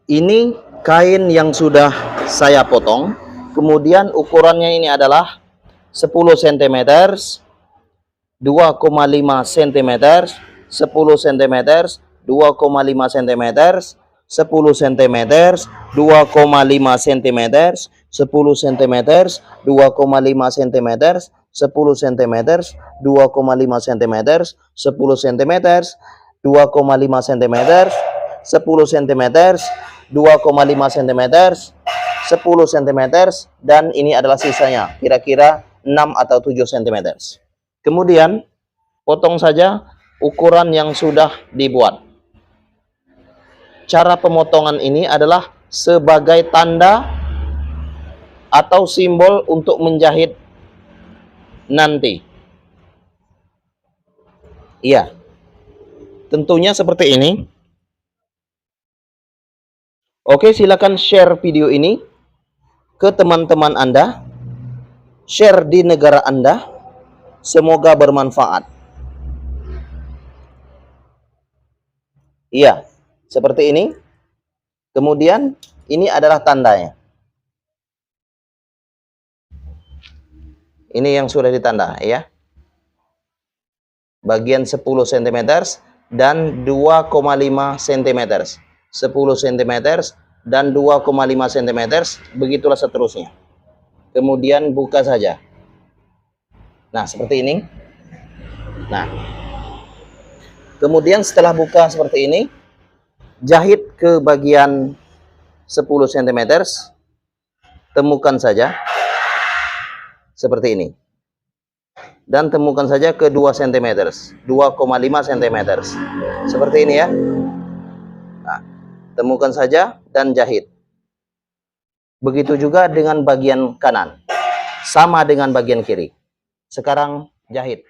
Ini kain yang sudah saya potong. Kemudian ukurannya ini adalah 10 cm, 2,5 cm, 10 cm, 2,5 cm, 10 cm, 2,5 cm, 10 cm, 2,5 cm, 10 cm, 2,5 cm, 10 cm, 2,5 cm, 10 cm, 2,5 cm, 10 cm, dan ini adalah sisanya, kira-kira 6 atau 7 cm. Kemudian potong saja ukuran yang sudah dibuat. Cara pemotongan ini adalah sebagai tanda atau simbol untuk menjahit nanti. Iya, tentunya seperti ini. Oke, silakan share video ini ke teman-teman Anda, share di negara Anda. Semoga bermanfaat. Iya, seperti ini. Kemudian ini adalah tandanya. Ini yang sudah ditanda ya. Bagian 10 cm dan 2,5 cm. 10 cm dan 2,5 cm, begitulah seterusnya. Kemudian buka saja. Nah, seperti ini. Nah, kemudian setelah buka seperti ini, jahit ke bagian 10 cm, temukan saja seperti ini. Dan temukan saja ke 2 cm, 2,5 cm. Seperti ini ya. Nah, temukan saja dan jahit. Begitu juga dengan bagian kanan. Sama dengan bagian kiri. Sekarang jahit.